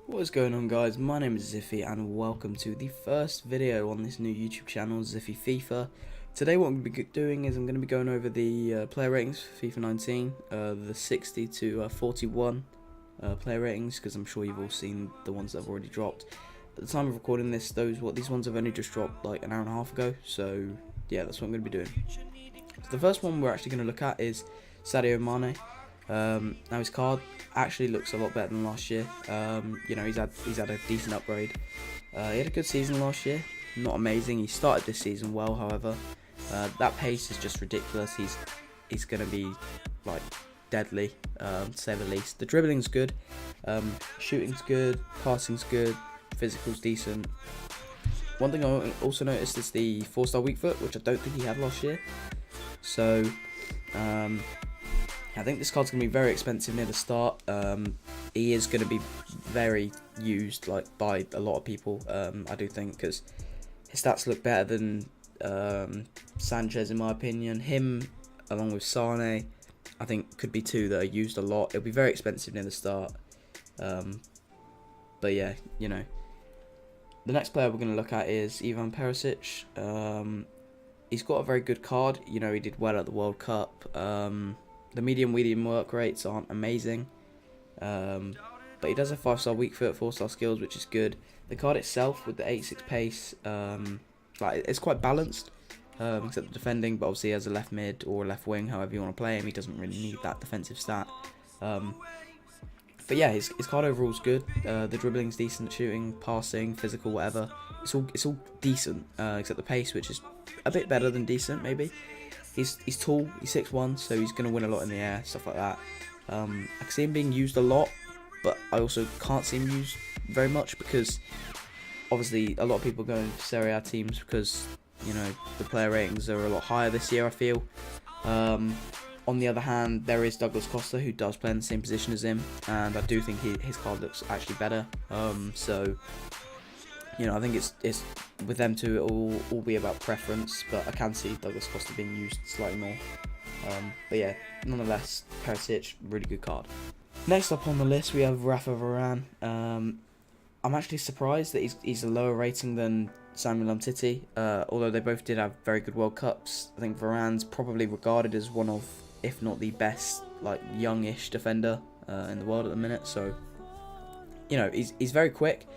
What is going on, guys? My name is Ziffy and welcome to the first video on this new YouTube channel, Ziffy FIFA. Today what I'm going to be doing is I'm going to be going over the player ratings for FIFA 19, the 60 to 41 player ratings, because I'm sure you've all seen the ones that have already dropped. At the time of recording this, these ones have only just dropped like an hour and a half ago, so yeah, that's what I'm going to be doing. So the first one we're actually going to look at is Sadio Mane. Now his card actually looks a lot better than last year. You know, he's had a decent upgrade. He had a good season last year, not amazing. He started this season well, however. That pace is just ridiculous. He's going to be like deadly, to say the least. The dribbling's good, shooting's good, passing's good, physical's decent. One thing I also noticed is the 4-star weak foot, which I don't think he had last year. So I think this card's going to be very expensive near the start. He is going to be very used by a lot of people, I do think, because his stats look better than Sanchez in my opinion. Him, along with Sane, I think could be two that are used a lot. It'll be very expensive near the start. But yeah, you know. The next player we're going to look at is Ivan Perisic. He's got a very good card. You know, he did well at the World Cup. The medium work rates aren't amazing, but he does have 5-star weak foot, 4-star skills, which is good. The card itself with the 86 pace, it's quite balanced, except the defending, but obviously as a left mid or a left wing, however you want to play him, he doesn't really need that defensive stat. But yeah, his card overall is good. The dribbling's decent, shooting, passing, physical, whatever. It's all decent, except the pace, which is a bit better than decent, maybe. He's tall, he's 6'1", so he's going to win a lot in the air, stuff like that. I can see him being used a lot, but I also can't see him used very much because obviously a lot of people go into Serie A teams because, you know, the player ratings are a lot higher this year, I feel. On the other hand, there is Douglas Costa, who does play in the same position as him, and I do think his card looks actually better. So, you know, I think it's with them two, it'll all be about preference, but I can see Douglas Costa being used slightly more. But yeah, nonetheless, Perisic, really good card. Next up on the list, we have Rafa Varane. I'm actually surprised that he's a lower rating than Samuel Umtiti, although they both did have very good World Cups. I think Varane's probably regarded as one of, if not the best, like, youngish defender in the world at the minute. So, you know, he's very quick.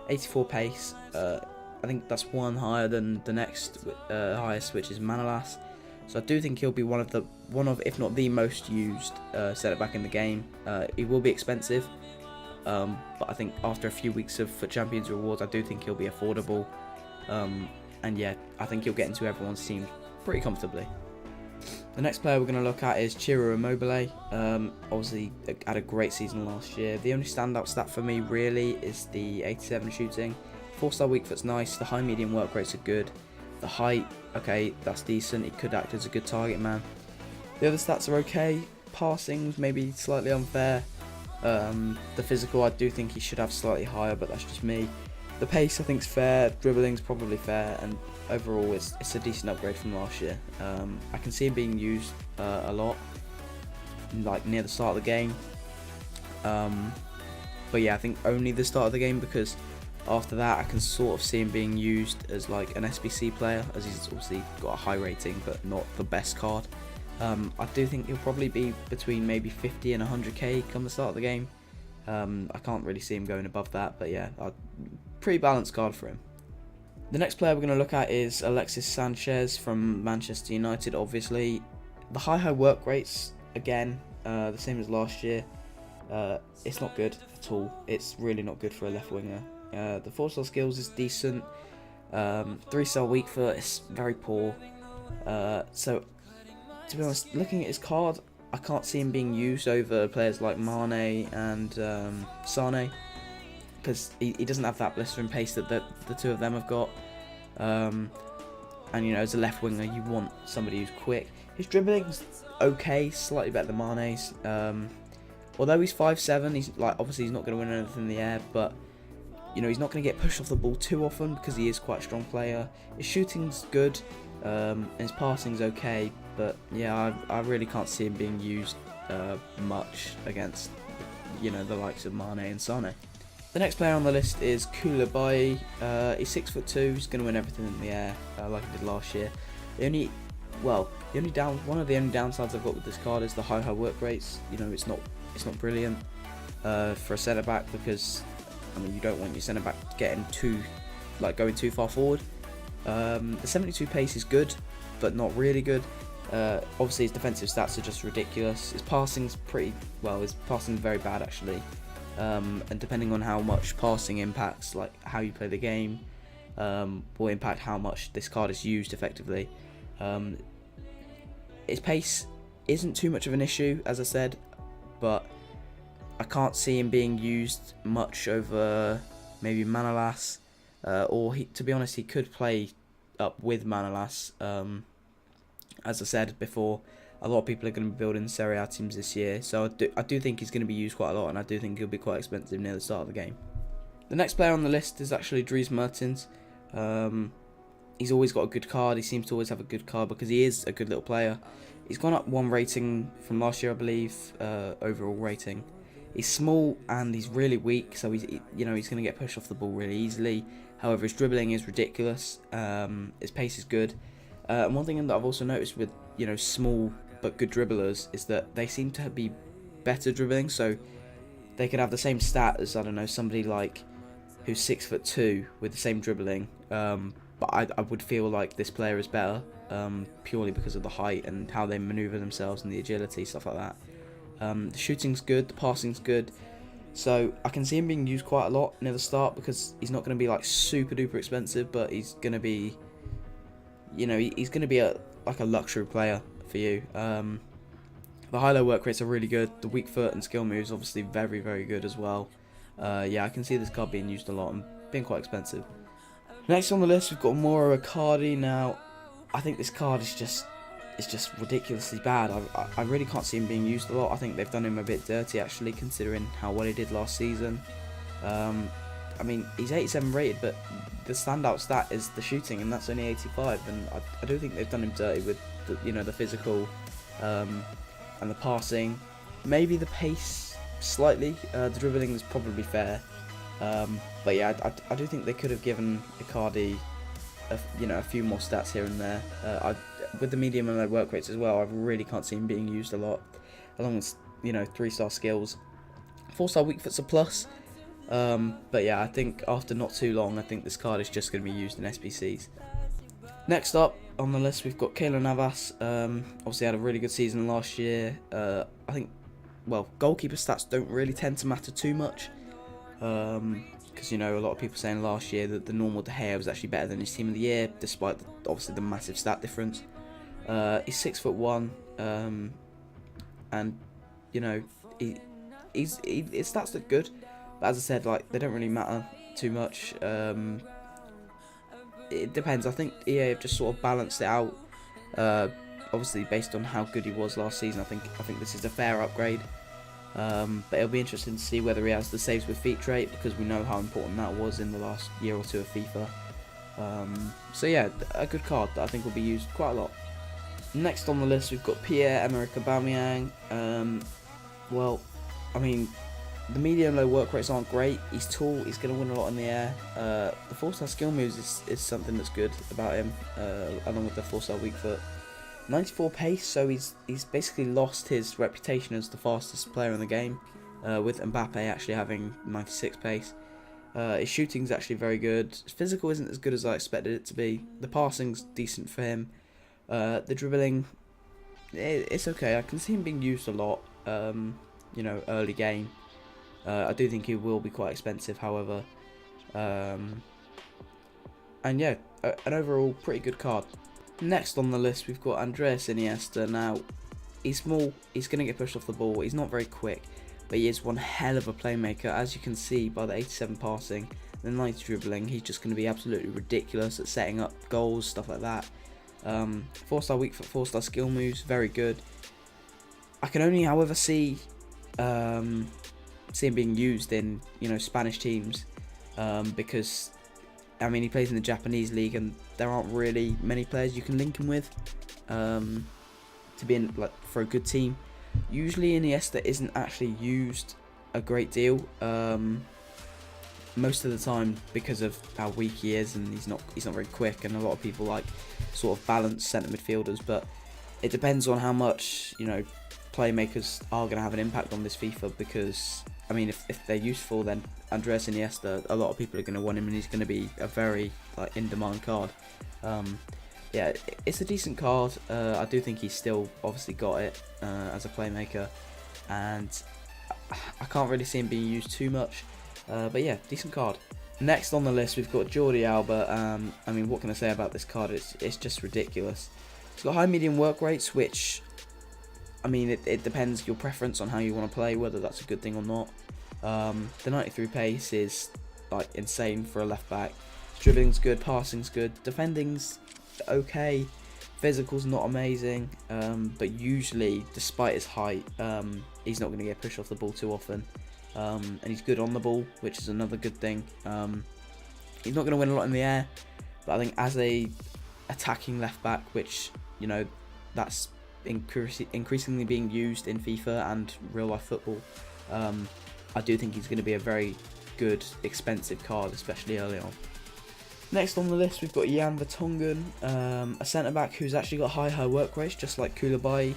84 pace. I think that's one higher than the next highest, which is Manolas. So I do think he'll be one of if not the most used centre back in the game. He will be expensive, but I think after a few weeks of FUT Champions rewards, I do think he'll be affordable. And yeah, I think he'll get into everyone's team pretty comfortably. The next player we're going to look at is Ciro Immobile. Obviously had a great season last year. The only standout stat for me really is the 87 shooting. 4-star weak foot's nice. The high medium work rates are good. The height, okay, that's decent. He could act as a good target man. The other stats are okay. Passing's maybe slightly unfair. The physical, I do think he should have slightly higher, but that's just me. The pace, I think, is fair. Dribbling's probably fair, and overall, it's a decent upgrade from last year. I can see him being used a lot, like near the start of the game. But yeah, I think only the start of the game, because after that, I can sort of see him being used as like an SBC player, as he's obviously got a high rating, but not the best card. I do think he'll probably be between maybe 50 and 100k come the start of the game. I can't really see him going above that, but yeah, pretty balanced card for him. The next player we're going to look at is Alexis Sanchez from Manchester United, obviously. The high work rates, again, the same as last year. It's not good at all. It's really not good for a left winger. The 4-star skills is decent. 3-star weak foot is very poor. So, to be honest, looking at his card, I can't see him being used over players like Mane and Sane, because he doesn't have that blistering pace that the two of them have got. And you know, as a left winger, you want somebody who's quick. His dribbling's okay, slightly better than Mane's. Although he's 5'7", he's obviously he's not going to win anything in the air, but you know, he's not going to get pushed off the ball too often because he is quite a strong player. His shooting's good, and his passing's okay, but yeah, I really can't see him being used much against, you know, the likes of Mane and Sane. The next player on the list is Koulibaly. He's 6'2". He's going to win everything in the air, like he did last year. One of the only downsides I've got with this card is the high work rates. You know, it's not brilliant for a centre back, because I mean, you don't want your centre back getting going too far forward. The 72 pace is good, but not really good. Obviously, his defensive stats are just ridiculous. His passing's his passing's very bad actually. And depending on how much passing impacts, like how you play the game, will impact how much this card is used effectively. His pace isn't too much of an issue, as I said, but I can't see him being used much over maybe Manolas, to be honest, he could play up with Manolas. As I said before, a lot of people are going to be building Serie A teams this year, so I do think he's going to be used quite a lot, and I do think he'll be quite expensive near the start of the game. The next player on the list is actually Dries Mertens. He's always got a good card. He seems to always have a good card because he is a good little player. He's gone up 1 rating from last year, I believe, overall rating. He's small and he's really weak, so he's going to get pushed off the ball really easily. However, his dribbling is ridiculous. His pace is good. And one thing that I've also noticed with small but good dribblers is that they seem to be better dribbling. So they could have the same stat as, I don't know, somebody like who's 6'2" with the same dribbling. But I would feel like this player is better, purely because of the height and how they maneuver themselves and the agility, stuff like that. The shooting's good, the passing's good, so I can see him being used quite a lot near the start because he's not going to be like super duper expensive, but he's going to be, he's going to be a luxury player for you. The high-low work rates are really good. The weak foot and skill moves obviously very, very good as well. Yeah, I can see this card being used a lot and being quite expensive. Next on the list, we've got Mauro Icardi. Now, I think this card is just ridiculously bad. I really can't see him being used a lot. I think they've done him a bit dirty actually, considering how well he did last season. I mean, he's 87 rated, but the standout stat is the shooting, and that's only 85. And I do think they've done him dirty with the physical and the passing, maybe the pace slightly. The dribbling is probably fair. But yeah, I do think they could have given Icardi a few more stats here and there. With the medium and low work rates as well, I really can't see him being used a lot, along with 3-star skills. 4-star weak foot's a plus, but yeah, I think after not too long, I think this card is just going to be used in SBCs. Next up on the list, we've got Keylor Navas. Obviously had a really good season last year. I think, goalkeeper stats don't really tend to matter too much, because a lot of people saying last year that the normal De Gea was actually better than his team of the year, despite obviously the massive stat difference. He's 6'1", and his stats look good, but as I said, they don't really matter too much. It depends. I think EA have just sort of balanced it out. Obviously, based on how good he was last season, I think this is a fair upgrade. But it'll be interesting to see whether he has the saves with feet trait, because we know how important that was in the last year or two of FIFA. So yeah, a good card that I think will be used quite a lot. Next on the list, we've got Pierre-Emerick Aubameyang. I mean, the medium low work rates aren't great. He's tall, he's going to win a lot in the air. The 4-star skill moves is something that's good about him, along with the 4-star weak foot. 94 pace, so he's basically lost his reputation as the fastest player in the game, with Mbappe actually having 96 pace. His shooting's actually very good. His physical isn't as good as I expected it to be. The passing's decent for him. The dribbling, it's okay. I can see him being used a lot, early game. I do think he will be quite expensive, however. And yeah, an overall pretty good card. Next on the list, we've got Andreas Iniesta. Now, he's small, he's going to get pushed off the ball, he's not very quick, but he is one hell of a playmaker, as you can see by the 87 passing, the 90 dribbling. He's just going to be absolutely ridiculous at setting up goals, stuff like that. 4-star weak foot, 4-star skill moves, very good. I can only, however, see him being used in Spanish teams, because I mean, he plays in the Japanese league, and there aren't really many players you can link him with to be in for a good team. Usually Iniesta isn't actually used a great deal. most of the time because of how weak he is, and he's not very quick, and a lot of people like sort of balanced centre midfielders, but it depends on how much, you know, playmakers are going to have an impact on this FIFA, because I mean, if they're useful, then Andres Iniesta, a lot of people are going to want him, and he's going to be a very like in demand card. Yeah, it's a decent card. I do think he's still obviously got it as a playmaker, and I can't really see him being used too much. But yeah, decent card. Next on the list, we've got Jordi Alba. I mean, what can I say about this card? It's just ridiculous. It's got high medium work rates, which, I mean, it depends your preference on how you want to play, whether that's a good thing or not. The 93 pace is like insane for a left back. Dribbling's good, passing's good, defending's okay, physical's not amazing, but usually, despite his height, he's not going to get pushed off the ball too often. And he's good on the ball, which is another good thing. He's not going to win a lot in the air, but I think as a attacking left back, which, you know, that's increasingly being used in FIFA and real life football, I do think he's going to be a very good expensive card, especially early on. Next on the list, we've got Jan Vertonghen, a centre back who's actually got high work rates, just like Koulibaly.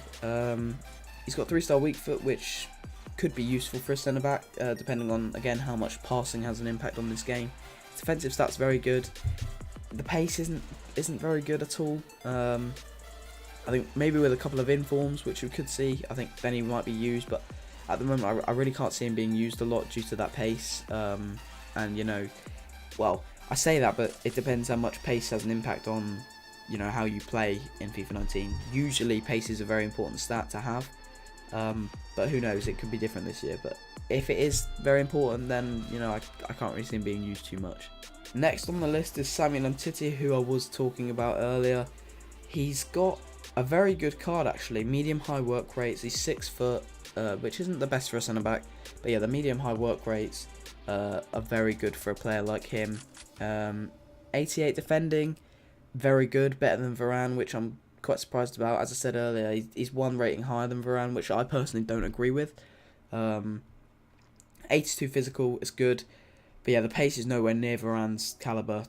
He's got 3-star weak foot, which could be useful for a centre back, depending on, again, how much passing has an impact on this game. His defensive stats very good. The pace isn't very good at all. I think maybe with a couple of informs, which we could see, I think then he might be used, but at the moment I really can't see him being used a lot due to that pace. And, you know, well, I say that, but it depends how much pace has an impact on, you know, how you play in FIFA 19. Usually pace is a very important stat to have, but who knows, it could be different this year. But if it is very important, then, you know, I can't really see him being used too much. Next on the list is Samuel Umtiti, who I was talking about earlier. He's got a very good card, actually. Medium high work rates. He's 6 foot, which isn't the best for a centre back, but yeah, the medium high work rates are very good for a player like him. 88 defending, very good, better than Varane, which I'm quite surprised about. As I said earlier, he's one rating higher than Varane, which I personally don't agree with. 82 physical is good, but yeah, the pace is nowhere near Varane's calibre.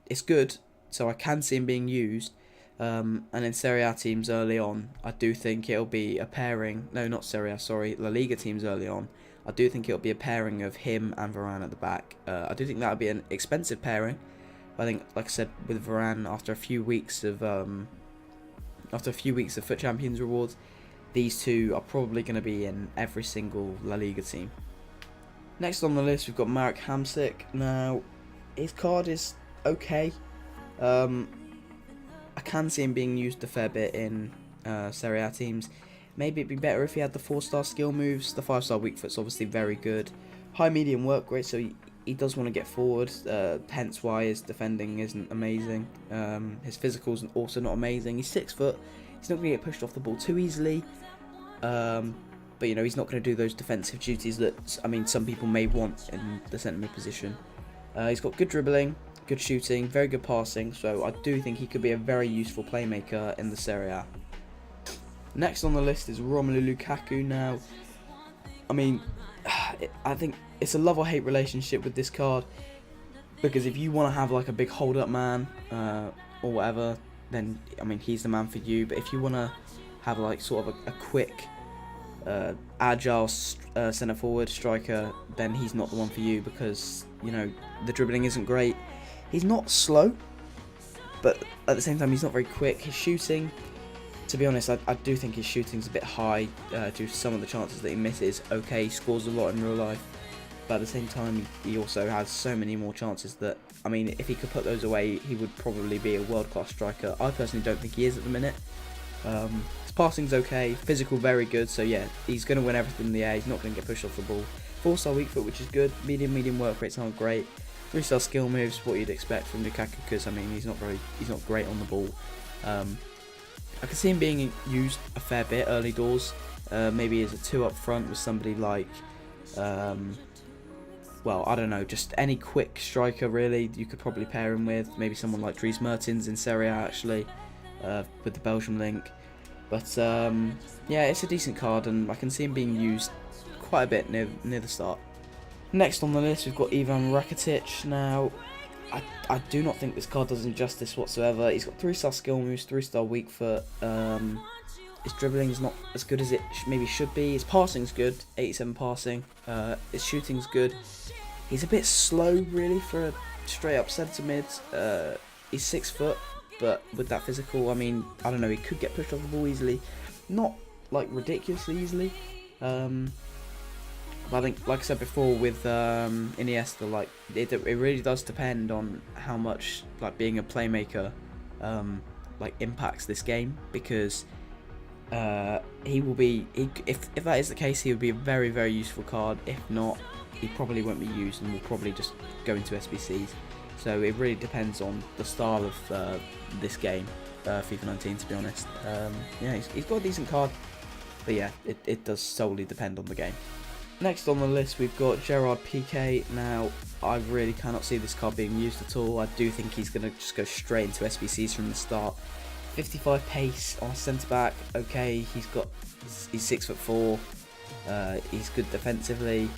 It's good, so I can see him being used. And in Serie A teams early on, I do think it'll be a pairing. No, not Serie A, sorry, La Liga teams early on. I do think it'll be a pairing of him and Varane at the back. I do think that would be an expensive pairing. I think, like I said, with Varane, after a few weeks of FUT Champions rewards, these two are probably going to be in every single La Liga team. Next on the list, we've got Marek Hamsik. Now, his card is okay. I can see him being used a fair bit in Serie A teams. Maybe it'd be better if he had the 4-star skill moves. The 5-star weak foot's obviously very good. High medium work rate, so he does want to get forward, hence why his defending isn't amazing. His physical's also not amazing. He's 6 foot. He's not going to get pushed off the ball too easily. But, you know, he's not going to do those defensive duties that, I mean, some people may want in the centre mid position. He's got good dribbling, good shooting, very good passing, so I do think he could be a very useful playmaker in the Serie A. Next on the list is Romelu Lukaku. Now, I mean, I think it's a love or hate relationship with this card, because if you want to have like a big hold-up man or whatever, then, I mean, he's the man for you. But if you want to have like sort of a quick, agile centre-forward striker, then he's not the one for you, because, you know, the dribbling isn't great. He's not slow, but at the same time, he's not very quick. His shooting, to be honest, I do think his shooting's a bit high due to some of the chances that he misses. Okay, he scores a lot in real life, but at the same time, he also has so many more chances that, I mean, if he could put those away, he would probably be a world-class striker. I personally don't think he is at the minute. His passing's okay, physical very good, so yeah, he's going to win everything in the air. He's not going to get pushed off the ball. 4-star weak foot, which is good. Medium work rates aren't great. 3-star skill moves, what you'd expect from Lukaku, because, I mean, he's not great on the ball. I can see him being used a fair bit early doors, maybe as a 2 up front with somebody like, well, I don't know, just any quick striker really you could probably pair him with. Maybe someone like Dries Mertens in Serie A, actually, with the Belgium link. But yeah, it's a decent card, and I can see him being used quite a bit near the start. Next on the list, we've got Ivan Rakitic. Now, I do not think this card does him justice whatsoever. He's got 3-star skill moves, 3-star weak foot. His dribbling is not as good as it maybe should be. His passing's good, 87 passing. His shooting's good. He's a bit slow, really, for a straight up centre mid. He's 6 foot, but with that physical, I mean, I don't know, he could get pushed off the ball easily. Not, like, ridiculously easily. But I think, like I said before, with Iniesta, like, it really does depend on how much, like, being a playmaker, like, impacts this game, because he will be, if that is the case, he would be a very, very useful card. If not, he probably won't be used and will probably just go into SBCs. So it really depends on the style of this game, FIFA 19, to be honest. Yeah, he's got a decent card, but yeah, it does solely depend on the game. Next on the list, we've got Gerard Piqué. Now, I really cannot see this card being used at all. I do think he's going to just go straight into SBCs from the start. 55 pace on a centre back. Okay, he's 6'4". He's good defensively.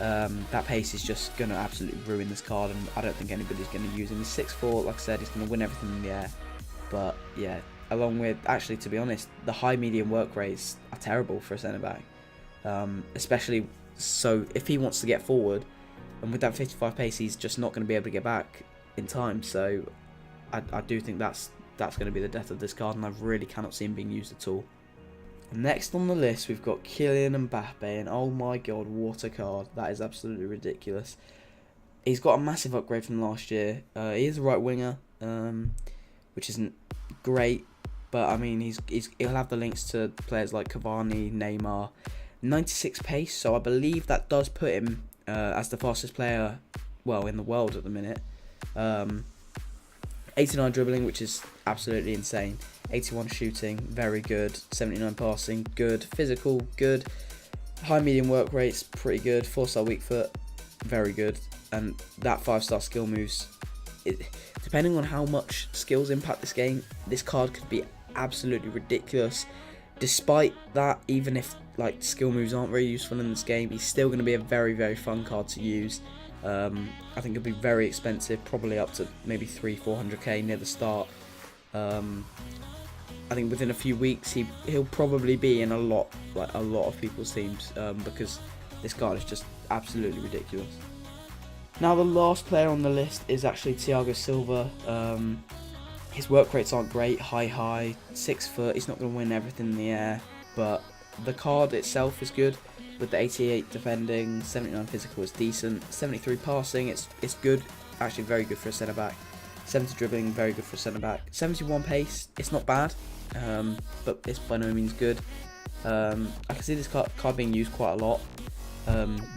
That pace is just going to absolutely ruin this card, and I don't think anybody's going to use him. He's 6'4", like I said, he's going to win everything in the air. But yeah, along with, actually, to be honest, the high medium work rates are terrible for a centre back. Especially so if he wants to get forward, and with that 55 pace, he's just not going to be able to get back in time. So I do think that's going to be the death of this card, and I really cannot see him being used at all. Next on the list, we've got Kylian Mbappe, and oh my god, what a card. That is absolutely ridiculous. He's got a massive upgrade from last year. He is a right winger, which isn't great, but I mean, he'll have the links to players like Cavani, Neymar. 96 pace, so I believe that does put him as the fastest player, well, in the world at the minute. 89 dribbling, which is absolutely insane. 81 shooting, very good. 79 passing, good. Physical, good. High medium work rates, pretty good. 4-star weak foot, very good. And that 5-star skill moves, depending on how much skills impact this game, this card could be absolutely ridiculous. Despite that, even if like skill moves aren't very useful in this game, he's still going to be a very, very fun card to use. I think it'll be very expensive, probably up to maybe 300-400k near the start. I think within a few weeks he'll probably be in a lot of people's teams, because this card is just absolutely ridiculous. Now the last player on the list is actually Thiago Silva. His work rates aren't great, high, 6 foot, he's not going to win everything in the air, but the card itself is good, with the 88 defending, 79 physical is decent, 73 passing, it's good, actually very good for a centre back, 70 dribbling, very good for a centre back, 71 pace, it's not bad, but it's by no means good. I can see this card being used quite a lot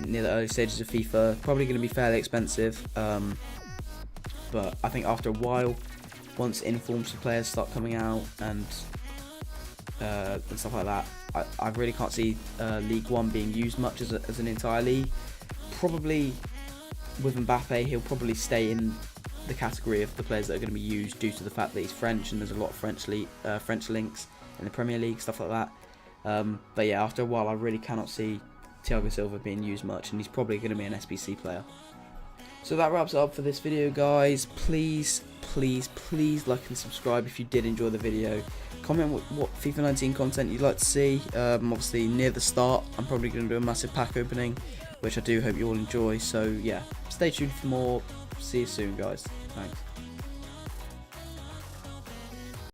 near the early stages of FIFA, probably going to be fairly expensive, but I think after a while, once informs of players start coming out and stuff like that, I really can't see League One being used much as an entire league. Probably with Mbappe, he'll probably stay in the category of the players that are going to be used due to the fact that he's French and there's a lot of French links in the Premier League, stuff like that. But yeah, after a while, I really cannot see Thiago Silva being used much, and he's probably going to be an SBC player. So that wraps it up for this video, guys. Please like and subscribe if you did enjoy the video. Comment what FIFA 19 content you'd like to see. Obviously near the start I'm probably going to do a massive pack opening, which I do hope you all enjoy. So yeah, stay tuned for more. See you soon, guys. Thanks.